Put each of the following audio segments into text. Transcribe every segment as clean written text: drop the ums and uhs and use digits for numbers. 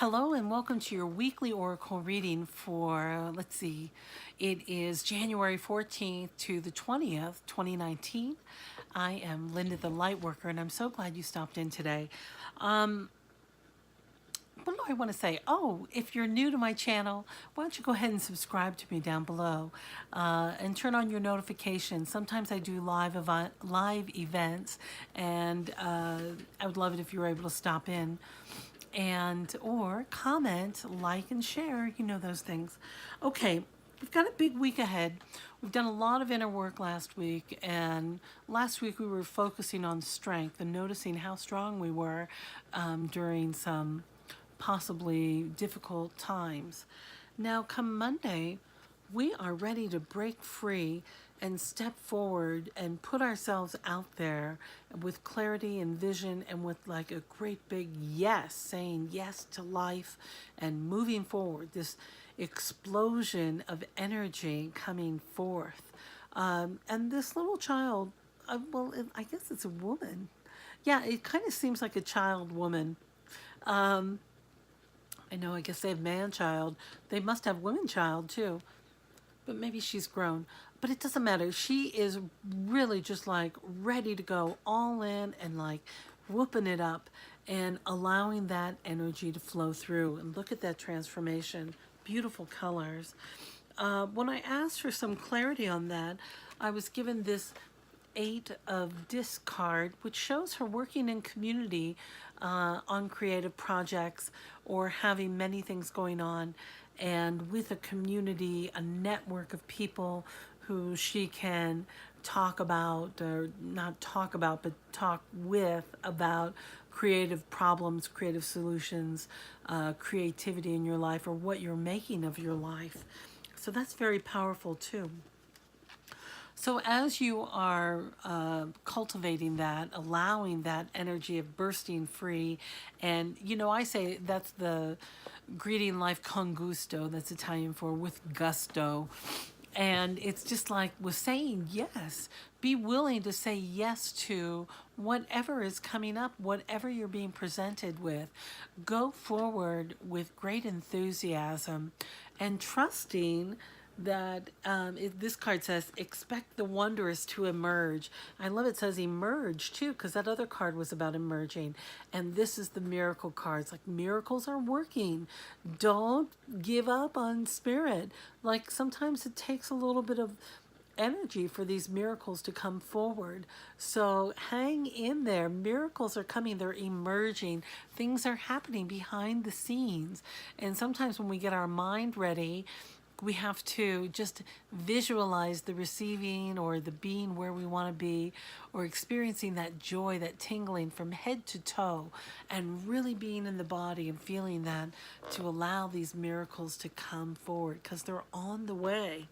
Hello and welcome to your weekly oracle reading for, let's see, it is January 14th to the 20th, 2019. I am Linda the Lightworker, and I'm so glad you stopped in today. What do I want to say? Oh, if you're new to my channel, why don't you go ahead and subscribe to me down below and turn on your notifications. Sometimes I do live events, and I would love it if you were able to stop in and or comment, like, and share. You know those things. Okay, we've got a big week ahead. We've done a lot of inner work last week, and last week we were focusing on strength and noticing how strong we were during some possibly difficult times. Now, come Monday, we are ready to break free and step forward and put ourselves out there with clarity and vision and with like a great big yes, saying yes to life and moving forward. This explosion of energy coming forth. And this little child, I guess it's a woman. Yeah, it kind of seems like a child woman. I know, I guess they have man-child. They must have women-child, too. But maybe she's grown. But it doesn't matter. She is really just, like, ready to go all in and, like, whooping it up and allowing that energy to flow through. And look at that transformation. Beautiful colors. When I asked for some clarity on that, I was given this Eight of Discard, which shows her working in community on creative projects or having many things going on, and with a community, a network of people who she can talk about, or not talk about, but talk with about creative problems, creative solutions, creativity in your life, or what you're making of your life. So that's very powerful too. So as you are cultivating that, allowing that energy of bursting free, and I say that's the greeting life con gusto, that's Italian for with gusto. And it's just like with saying yes. Be willing to say yes to whatever is coming up, whatever you're being presented with. Go forward with great enthusiasm and trusting that this card says expect the wondrous to emerge. I love it says emerge too, because that other card was about emerging, and this is the miracle cards. Like, miracles are working. Don't give up on spirit. Like, sometimes it takes a little bit of energy for these miracles to come forward. So hang in there. Miracles are coming. They're emerging. Things are happening behind the scenes. And sometimes when we get our mind ready, we have to just visualize the receiving or the being where we want to be, or experiencing that joy, that tingling from head to toe, and really being in the body and feeling that, to allow these miracles to come forward, because they're on the way.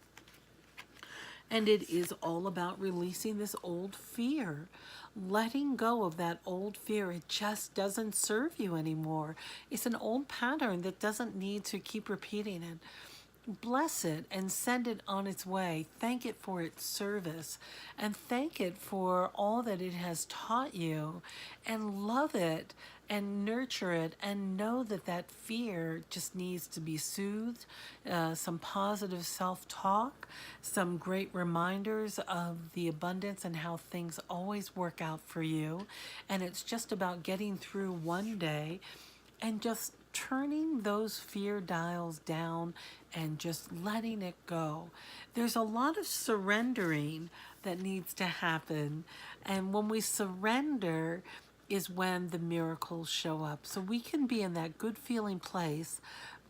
And it is all about releasing this old fear, letting go of that old fear. It just doesn't serve you anymore. It's an old pattern that doesn't need to keep repeating it. Bless it and send it on its way. Thank it for its service, and thank it for all that it has taught you, and love it and nurture it, and know that that fear just needs to be soothed. Some positive self-talk, some great reminders of the abundance and how things always work out for you. And it's just about getting through one day and just turning those fear dials down and just letting it go. There's a lot of surrendering that needs to happen. And when we surrender is when the miracles show up. So we can be in that good feeling place.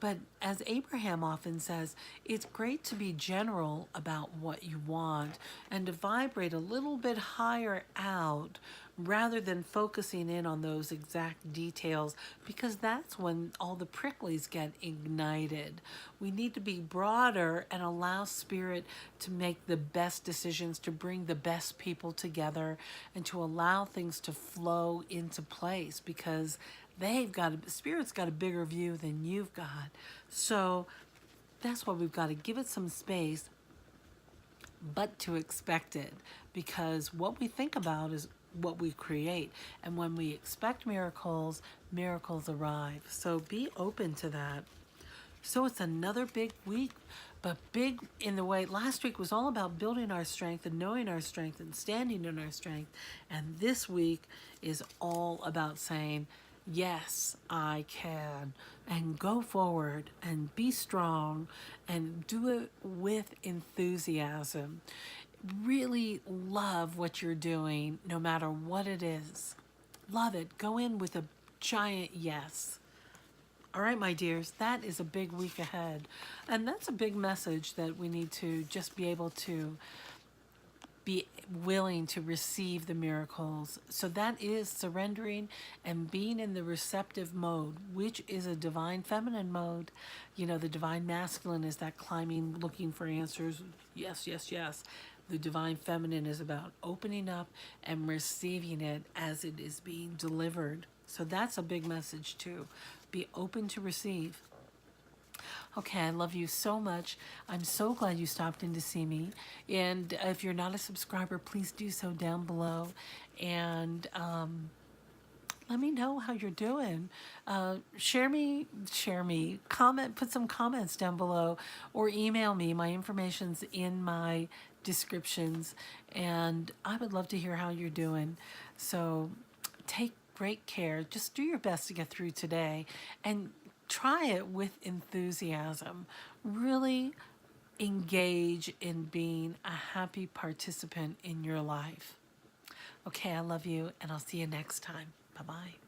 But as Abraham often says, it's great to be general about what you want and to vibrate a little bit higher out rather than focusing in on those exact details, because that's when all the pricklies get ignited. We need to be broader and allow spirit to make the best decisions, to bring the best people together, and to allow things to flow into place, because spirit's got a bigger view than you've got. So that's why we've got to give it some space, but to expect it, because what we think about is what we create. And when we expect miracles, miracles arrive. So be open to that. So it's another big week, but big in the way. Last week was all about building our strength and knowing our strength and standing in our strength. And this week is all about saying, yes, I can, and go forward and be strong and do it with enthusiasm. Really love what you're doing, no matter what it is. Love it. Go in with a giant yes. All right, my dears, that is a big week ahead. And that's a big message that we need to just be able to be willing to receive the miracles. So that is surrendering and being in the receptive mode, which is a divine feminine mode. You know, the divine masculine is that climbing, looking for answers. Yes, yes, yes. The divine feminine is about opening up and receiving it as it is being delivered. So that's a big message too. Be open to receive. Okay, I love you so much. I'm so glad you stopped in to see me. And if you're not a subscriber, please do so down below. And let me know how you're doing. Share me, comment, put some comments down below, or email me. My information's in my descriptions, and I would love to hear how you're doing. So take great care. Just do your best to get through today, and try it with enthusiasm. Really engage in being a happy participant in your life. Okay, I love you, and I'll see you next time. Bye-bye.